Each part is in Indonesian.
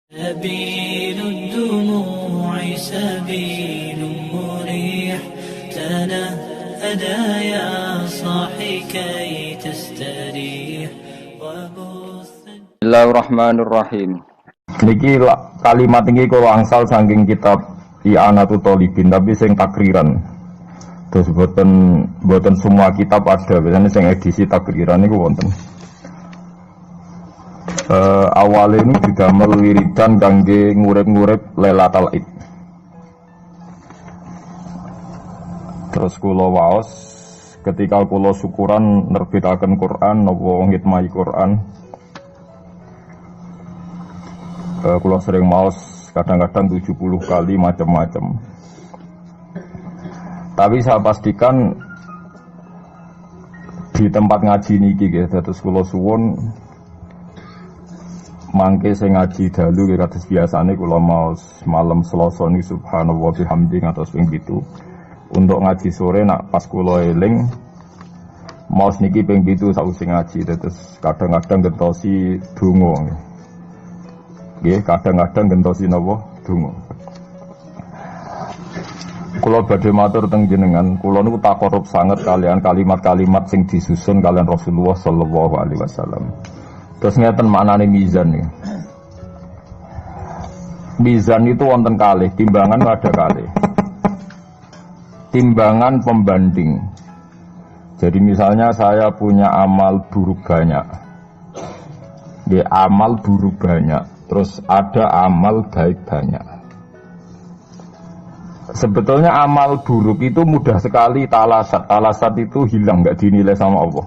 سبيل الدموع سبيل مريح تنهدى يا صاحي كي تستريح Bismillahirrahmanirrahim. Niki kalimat ini kalau angsal saking kitab I'anatul Thalibin tapi sing takriran. Terus boten semua kitab ada, biasanya sing edisi takriran niku wonten. Awalnya ini didamel wiridan kangge ngurip-ngurip Lailatul Id. Terus kula waos ketika kula syukuran nerbitaken Quran napa ngitmai Quran. Kula sering maos kadang-kadang 70 kali macam-macam. Tapi saya pastikan di tempat ngaji niki nggih terus kula suwun mangke sing ngaji dalu nggih kados biasane kula maos malam Selasa niki subhanallah bihamdi ngantos ping 7. Untuk ngaji sore nak pas kula eling maos niki ping 7 sausé ngaji terus kadang-kadang gentosi donga. Nggih, kadang-kadang gentosi napa donga. Kula badhe matur teng jenengan, kula niku takorup sanget kalian kalimat-kalimat sing disusun kalian Rasulullah sallallahu alaihi wasallam. Terus ngeten maknane mizan nih. Mizan itu wonten kalih, timbangan ada kalih. Timbangan pembanding. Jadi misalnya saya punya amal buruk banyak. Dia amal buruk banyak, terus ada amal baik banyak. Sebetulnya amal buruk itu mudah sekali talasat. Talasat itu hilang, nggak dinilai sama Allah.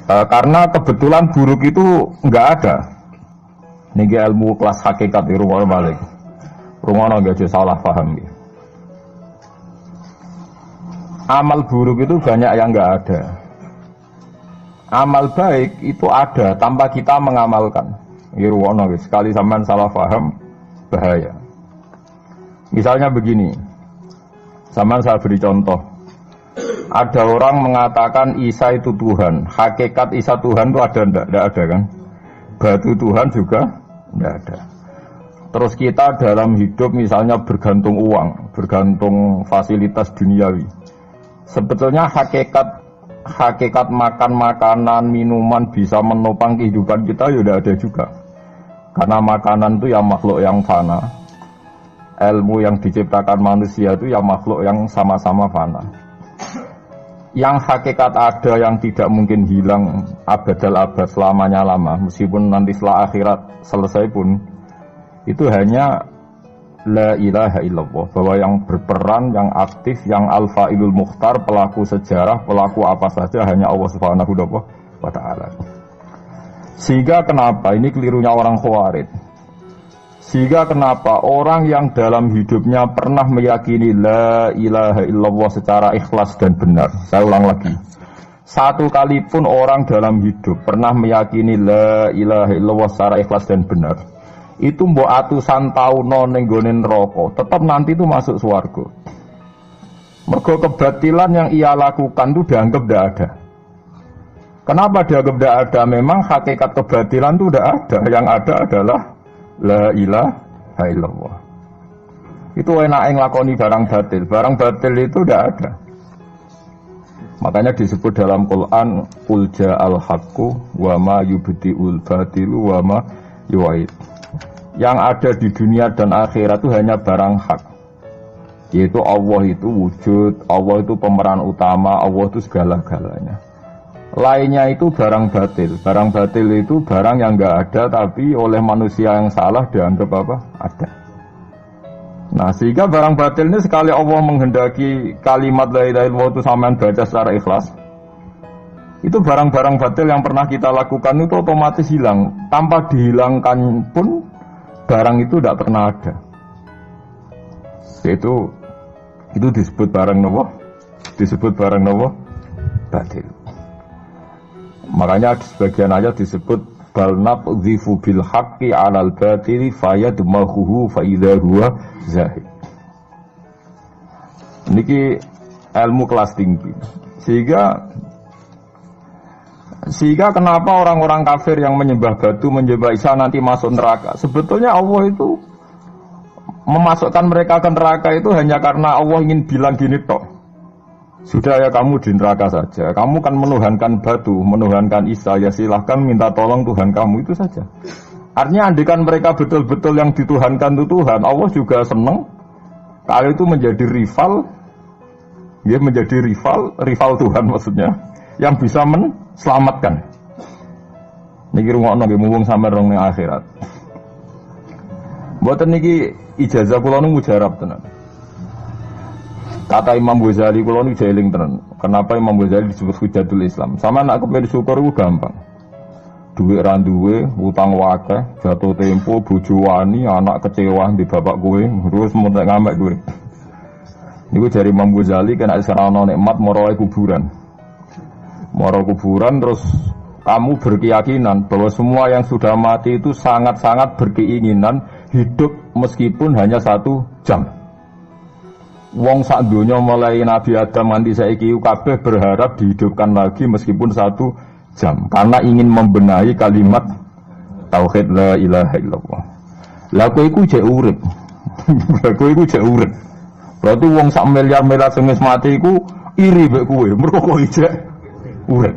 Karena kebetulan buruk itu nggak ada. Niki ilmu kelas hakikat di rumah balik. Rumah nggak salah paham. Ya. Amal buruk itu banyak yang nggak ada. Amal baik itu ada tanpa kita mengamalkan. Irwono sekali sampean salah paham bahaya. Misalnya begini, sampean saya beri contoh. Ada orang mengatakan Isa itu Tuhan. Hakikat Isa Tuhan itu ada enggak? Enggak ada kan? Batu Tuhan juga enggak ada. Terus kita dalam hidup misalnya bergantung uang, bergantung fasilitas duniawi. Sebetulnya hakikat makan makanan, minuman bisa menopang kehidupan kita ya udah ada juga. Karena makanan itu yang makhluk yang fana. Ilmu yang diciptakan manusia itu yang makhluk yang sama-sama fana. Yang hakikat ada yang tidak mungkin hilang abadal abad selamanya lama, meskipun nanti setelah akhirat selesai pun itu hanya la ilaha illallah, bahwa yang berperan, yang aktif, yang al-fa'ilul mukhtar, pelaku sejarah, pelaku apa saja hanya Allah Subhanahu wa ta'ala. Sehingga kenapa ini kelirunya orang Khawarij? Sehingga kenapa orang yang dalam hidupnya pernah meyakini la ilaha illallah secara ikhlas dan benar. Saya ulang lagi. Satu kali pun orang dalam hidup pernah meyakini la ilaha illallah secara ikhlas dan benar. Itu mbok atusan taun ning gone neraka, tetap nanti itu masuk swarga. Mergo kebatilan yang ia lakukan itu dianggap tidak ada. Kenapa dianggap tidak ada? Memang hakikat kebatilan itu tidak ada. Yang ada adalah la ilaha illallah. Itu enak nglakoni barang batil. Barang batil itu tidak ada. Makanya disebut dalam Quran qul ja'al haqqu wa ma yubdi'ul batilu wa ma yu'id. Yang ada di dunia dan akhirat itu hanya barang hak. Yaitu Allah itu wujud, Allah itu pemeran utama, Allah itu segala-galanya. Lainnya itu barang batil. Barang batil itu barang yang enggak ada tapi oleh manusia yang salah dianggap apa? Ada. Nah, sehingga barang batil ini sekali Allah menghendaki kalimat la ilaha illallah itu sampean baca secara ikhlas. Itu barang-barang batil yang pernah kita lakukan itu otomatis hilang. Tanpa dihilangkan pun barang itu tidak pernah ada. Itu disebut barang nopo? Disebut barang nopo? Batil. Makanya di sebagian ayat disebut bal naqdhifu bil haqqi 'alal batili fayadmaghuhu fa idza huwa zahid. Niki ilmu kelas tinggi. Sehingga Sehingga kenapa orang-orang kafir yang menyembah batu, menyembah Isa nanti masuk neraka? Sebetulnya Allah itu memasukkan mereka ke neraka itu hanya karena Allah ingin bilang gini tok. Sudah ya kamu di neraka saja. Kamu kan menuhankan batu, menuhankan Isa, ya silahkan minta tolong Tuhan kamu, itu saja. Artinya andikan mereka betul-betul yang dituhankan itu Tuhan, Allah juga senang kalau itu menjadi rival, ya menjadi rival Tuhan maksudnya, yang bisa selamatkan. Niki rungokno nggih mumpung sampe rong ning akhirat. Mboten niki ijazah kula nu mujarab tenan. Kata Imam Ghazali kula nu jeling tenan. Kenapa Imam Ghazali disebut Hujatul Islam? Sama nak kepengin syukur iku gampang. Duit ra duwe, utang wakeh, jatuh tempo, bojo wani, anak kecewa di bapak kowe, terus mentek ngamek kowe. Niku jari Imam Ghazali kena sarana nikmat moro kuburan. Moro kuburan terus kamu berkeyakinan bahwa semua yang sudah mati itu sangat-sangat berkeinginan hidup meskipun hanya 1 jam. Wong sak donya mulai Nabi Adam nganti saiki kabeh berharap dihidupkan lagi meskipun 1 jam karena ingin membenahi kalimat tauhid la ilaha illallah. Lah kowe iku jek urip. Kowe iku jek urip. Berarti wong sak miliar-miliar sing wis mati iku iri mek kowe. Mergo kowe jek urip.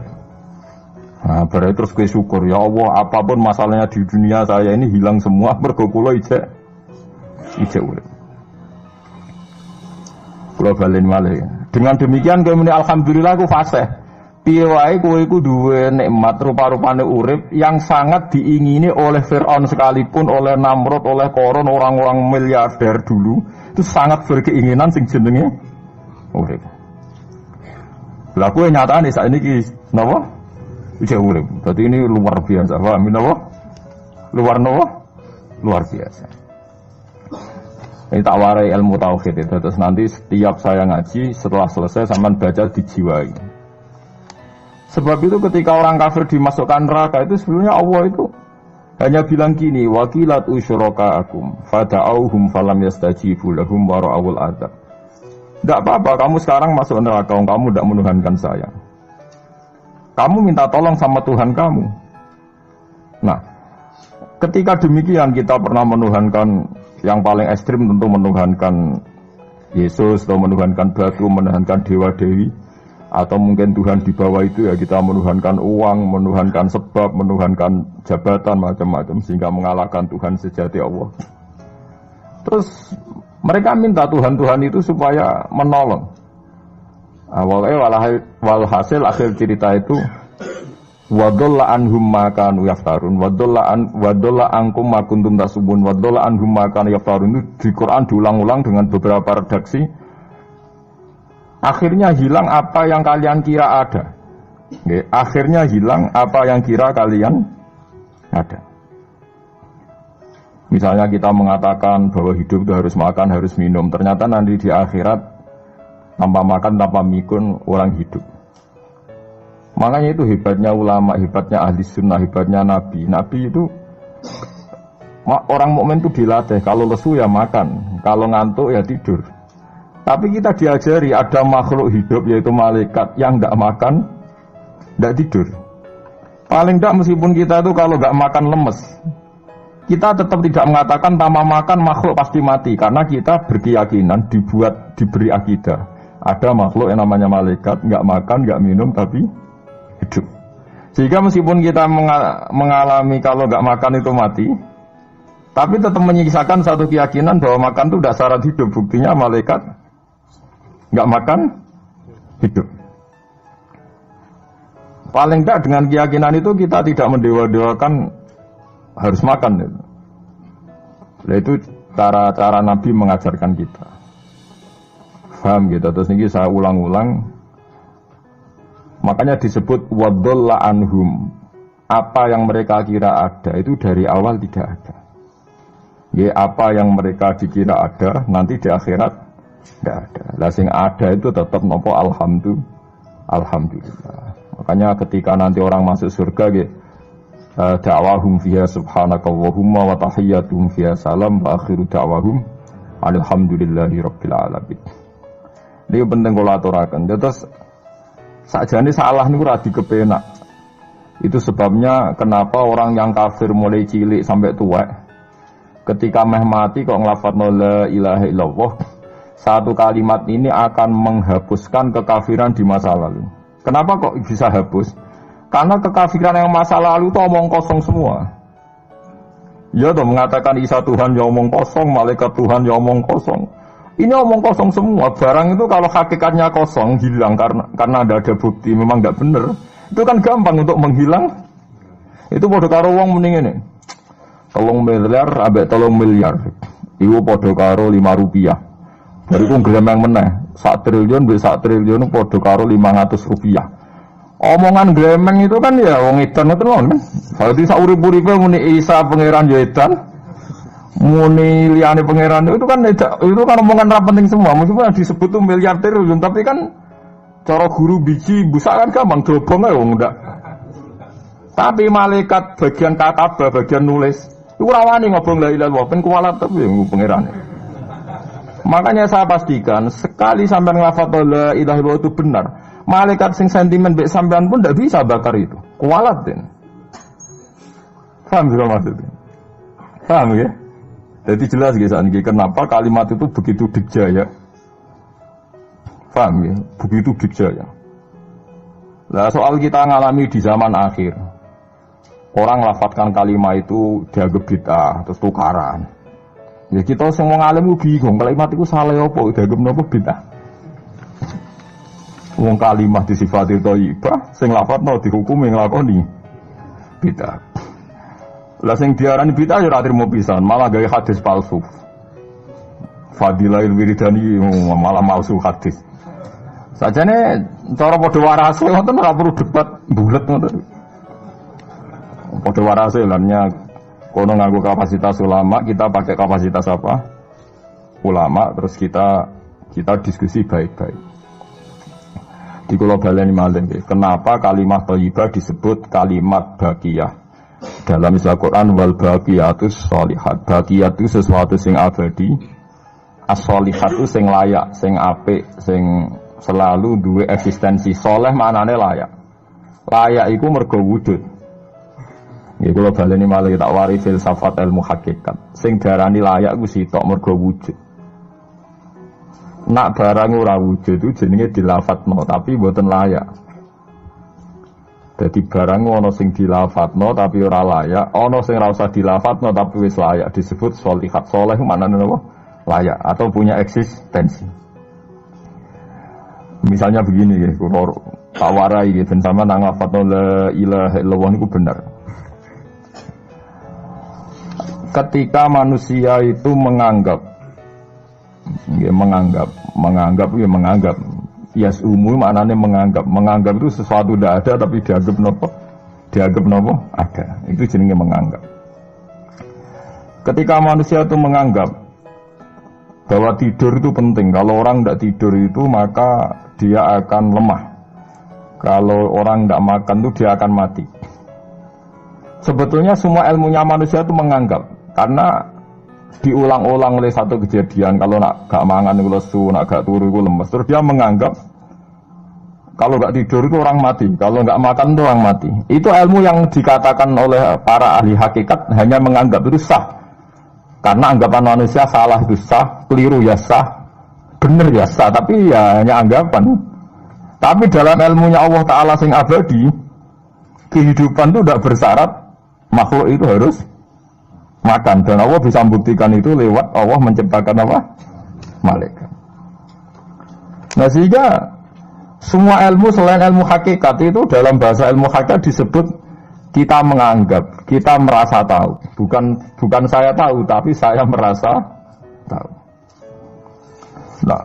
Nah, berarti terus kowe syukur, ya Allah, apapun masalahnya di dunia saya ini hilang semua mergo kula ijek urip. Kula balen malih. Dengan demikian kowe muni alhamdulillah aku fasih. Piye wae kowe iku duwe nikmat rupa-rupane urip yang sangat diingini oleh Firaun sekalipun, oleh Namrud, oleh Qarun, orang-orang miliarder dulu, itu sangat berkeinginan sing jenenge urip. Lah kowe nyatane saat ini napa? Ijek urip. Berarti ini luar biasa. Paham napa? Luar biasa. Ini tak warai ilmu tauhid itu. Terus nanti setiap saya ngaji setelah selesai sampean baca dijiwai. Sebab itu ketika orang kafir dimasukkan neraka itu sebenarnya Allah itu hanya bilang gini, wakilat usyurakaakum fada'auhum falam yastajibu lahum wa ra'awul adzab. Tidak apa-apa, kamu sekarang masuk neraka, kamu tidak menuhankan saya. Kamu minta tolong sama Tuhan kamu. Nah, ketika demikian kita pernah menuhankan yang paling ekstrim tentu menuhankan Yesus atau menuhankan batu, menuhankan dewa-dewi, atau mungkin Tuhan di bawah itu ya kita menuhankan uang, menuhankan sebab, menuhankan jabatan macam-macam sehingga mengalahkan Tuhan sejati Allah. Terus mereka minta Tuhan-Tuhan itu supaya menolong. Walhasil akhir cerita itu wadolla anhum ma kanu yaftarun wadolla ankum ma kuntum tasubun wadolla anhum ma kanu yaftarun itu di Quran diulang-ulang dengan beberapa redaksi. Akhirnya hilang apa yang kalian kira ada. Akhirnya hilang apa yang kira kalian ada. Misalnya kita mengatakan bahwa hidup itu harus makan, harus minum. Ternyata nanti di akhirat tanpa makan, tanpa mikun, orang hidup. Makanya itu hebatnya ulama, hebatnya ahli sunnah, hebatnya nabi. Nabi itu orang mukmin itu dilatih. Kalau lesu ya makan, kalau ngantuk ya tidur. Tapi kita diajari ada makhluk hidup yaitu malaikat yang tidak makan, tidak tidur. Paling tidak meskipun kita itu kalau nggak makan lemes, kita tetap tidak mengatakan tanpa makan makhluk pasti mati. Karena kita berkeyakinan diberi akidah. Ada makhluk yang namanya malaikat, nggak makan, nggak minum, tapi hidup. Sehingga meskipun kita mengalami kalau nggak makan itu mati, tapi tetap menyisakan satu keyakinan bahwa makan itu tidak syarat hidup. Buktinya malaikat nggak makan, hidup. Paling tidak dengan keyakinan itu kita tidak mendewa-dewakan harus makan. Nah, itu cara Nabi mengajarkan kita. Paham gitu. Terus ini saya ulang-ulang. Makanya disebut wadolla anhum. Apa yang mereka kira ada itu dari awal tidak ada. Ya, apa yang mereka dikira ada nanti di akhirat tidak ada. Lah sing ada itu tetap nopo alhamdulillah. Makanya ketika nanti orang masuk surga gitu, da'wahum fiha subhanakallahumma wa tahiyyatuhum fiha salam wa akhiru da'wahum alhamdulillahi rabbil alamin. Ini penting kalau aturakan. Terus sakjane salah niku ora dikepenak. Itu sebabnya kenapa orang yang kafir mulai cilik sampai tua, ketika meh mati kok ngelafadzno la ilaha illallah, satu kalimat ini akan menghapuskan kekafiran di masa lalu. Kenapa kok bisa hapus? Karena kekafiran yang masa lalu itu omong kosong semua. Ya toh, mengatakan Isa Tuhan ya omong kosong, malaikat Tuhan ya omong kosong. Ini omong kosong semua. Barang itu kalau hakikatnya kosong, hilang karena ada bukti, memang nggak benar. Itu kan gampang untuk menghilang. Itu podo karo wong mending ini. 3 miliar ambek 3 miliar. Iku podo karo 5 rupiah. Bariku gremeng meneh. 1 triliun mbek 1 triliun podo karo 500 rupiah. Omongan gremeng itu kan ya wong edan ngoten lho kan. Berarti sak urip-uripe muni Isa pangeran ya edan. Muni liyane pangeran itu kan omongan ra penting semua. Meskipun disebut tuh miliar triliun tapi kan cara guru biji busak kan gampang dobong ae wong ndak. Tapi malaikat bagian katabah, bagian nulis, iku ora wani ngobong la ilaha illallah ben kuwalat tapi pangeran. Makanya saya pastikan sekali sampean nglafadz la ilaha illallah itu benar. Malaikat sing sentimen mbek sampean pun tidak bisa bakar itu. Kualat den. Paham juga maksudnya? Paham ya? Jadi jelas gitu kenapa kalimat itu begitu dikjaya. Paham ya? Begitu dikjaya. Nah soal kita ngalami di zaman akhir. Orang lafadzkan kalimat itu dianggap bid'ah, terus tukaran. Ya kita semua ngalim bingung kalimat itu salah apa, dianggap napa bid'ah. Wong kalimah disifati thayyibah, sing lafadzno dihukumi nglakoni bid'ah. Lah sing diarani bid'ah ya ora trimo pisan, malah gawe hadis palsu. Fadilail wiridani malah palsu hadis. Sajane cara padha warase ngoten ora perlu debat bulet ngoten. Padha warase lannya kono nganggo kapasitas ulama, kita pakai kapasitas apa? Ulama, terus kita diskusi baik-baik. Di kula baleni malih nggih. Kenapa kalimat thayyibah disebut kalimat baqiyah? Dalam istilah Quran wal baqiyatus sholihat. Baqiyat itu sesuatu sing abadi. As-sholihat itu sing layak, sing apik, sing selalu duwe eksistensi. Soleh maknane layak. Layak iku mergo wujud. Nggih kula baleni malih tak wari filsafat ilmu hakikat. Sing darani layak ku sitok mergo wujud. Nak barang ora wujud itu jenenge dilafadzno tapi mboten layak. Jadi barang ana sing dilafadzno tapi ora layak, ana sing ora usah dilafadzno tapi wis layak disebut sholihat. Saleh maknane apa? Layak atau punya eksistensi. Misalnya begini ya, kula tak warai ya ben sampean nang lafadzno la ilaha illallah niku bener. Ketika manusia itu menganggap yasumu maknanya menganggap itu sesuatu tidak ada tapi dianggap nopo ada, itu jenenge menganggap. Ketika manusia itu menganggap bahwa tidur itu penting, kalau orang tidak tidur itu maka dia akan lemah, kalau orang tidak makan itu dia akan mati. Sebetulnya semua ilmunya manusia itu menganggap, karena diulang-ulang oleh satu kejadian. Kalau nak gak mangan itu lesu, nak gak turu itu lemes. Terus dia menganggap kalau gak tidur itu orang mati, kalau gak makan itu orang mati. Itu ilmu yang dikatakan oleh para ahli hakikat hanya menganggap itu sah. Karena anggapan manusia salah itu sah, keliru ya sah, benar ya sah, tapi ya hanya anggapan. Tapi dalam ilmunya Allah Ta'ala sing abadi, kehidupan itu tidak bersyarat makhluk itu harus makan, dan Allah bisa membuktikan itu lewat Allah menciptakan apa? Malaikat. Nah sehingga semua ilmu selain ilmu hakikat itu dalam bahasa ilmu hakikat disebut kita menganggap, kita merasa tahu. Bukan saya tahu, tapi saya merasa tahu. Nah,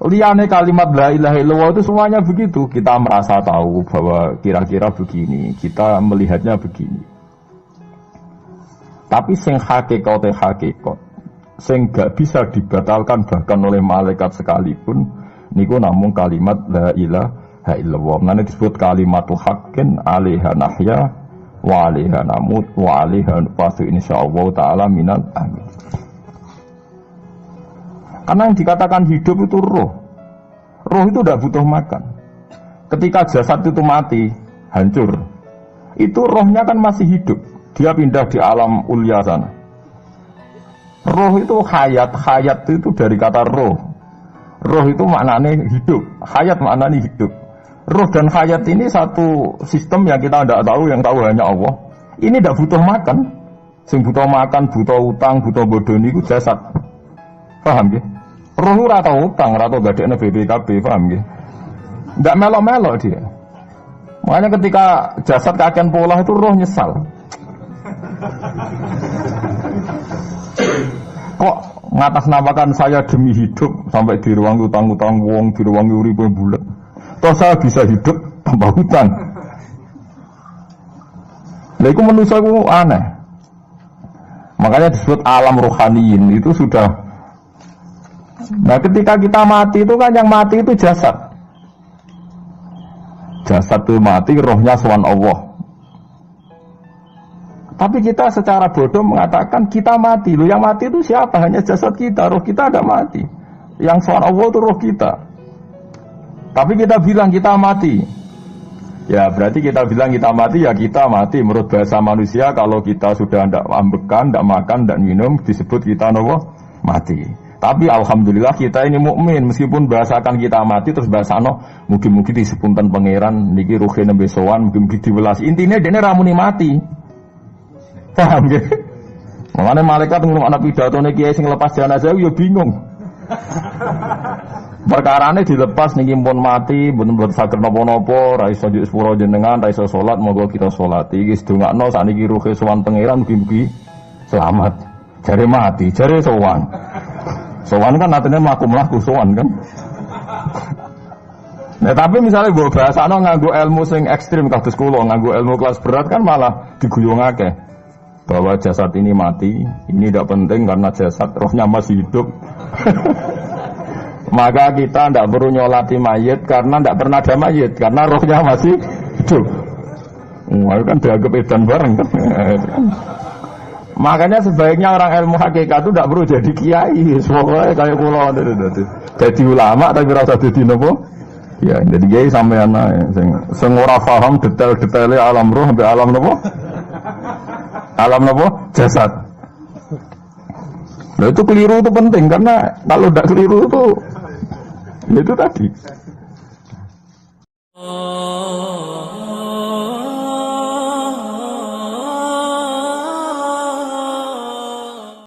liane kalimat la ilaha illallah itu semuanya begitu. Kita merasa tahu bahwa kira-kira begini, kita melihatnya begini. Tapi sing hakikat, sing gak bisa dibatalkan bahkan oleh malaikat sekalipun, niku namun kalimat la ilaha illallah. Nanti disebut kalimatul haqqin alaiha nahya wa alaiha namut wa alaiha nufatu insyaallah ta'ala minal amin. Karena yang dikatakan hidup itu roh. Roh itu tidak butuh makan. Ketika jasad itu mati, hancur. itu rohnya kan masih hidup. Dia pindah di alam ulya sana. Roh itu hayat, hayat itu dari kata roh. Roh itu maknanya hidup, hayat maknanya hidup. Roh dan hayat ini satu sistem yang kita tidak tahu, yang tahu hanya Allah. Ini tidak butuh makan. Sing butuh makan, butuh utang, butuh bodoh ini itu jasad. Paham ya? Roh itu rata utang, rata gadeknya BPKB, paham ya? Tidak melok-melok dia. Makanya ketika jasad kakean pola itu roh nyesal. Kok ngatasnamakan saya demi hidup sampai di ruang utang-utang wong, di ruang urip bulat. Toh saya bisa hidup tanpa hutang. Lah iku manusia itu aneh. Makanya disebut alam rohaniin itu sudah. Nah ketika kita mati itu kan yang mati itu jasad. Jasad itu mati, rohnya sowan Allah. Tapi kita secara bodoh mengatakan kita mati. Loh yang mati itu siapa? Hanya jasad kita, roh kita ada mati. Yang sowan Allah itu roh kita. Tapi kita bilang kita mati. Ya berarti kita bilang kita mati, ya kita mati. Menurut bahasa manusia kalau kita sudah tidak ambekan, tidak makan, tidak minum, disebut kita mati. Tapi alhamdulillah kita ini mukmin, meskipun bahasakan kita mati terus bahasano mungkin-mungkin disepunten pangeran niki ruhe nembe sowan, mungkin diwelas. Intinya dene ramuni mati. Paham ya? Makanya malaikat ngurung anak pidatone kiai sing lepas jenazah yo bingung. Perkarane dilepas niki pun mati, mboten saged napa-napa, ra iso njuk sepuro jenengan, ra iso salat, monggo kita salat. Iki sedongakno sakniki ruhe sowan pangeran mugi-mugi selamat. Jare mati, jare sowan. Sowan kan artinya mlaku-mlaku sowan kan. Nah tapi misalnya gue bahasano nganggo ilmu sing ekstrim kados kula, nganggo ilmu kelas berat kan malah diguyungake bahwa jasad ini mati, ini tidak penting karena jasad rohnya masih hidup. Maka kita tidak perlu nyolati mayit karena tidak pernah ada mayit karena rohnya masih hidup. Itu kan dianggap edan bareng kan. Makanya sebaiknya orang ilmu hakikat itu tidak perlu jadi kiai, semoga kayak kula jadi ulama tapi rasa jadi nopo. Ya, jadi kiai sampean ae sing ora paham detail-detaile alam roh sampai alam nopo? Alam nopo? Jasad. Nah, itu keliru itu penting karena kalau tidak keliru itu tadi.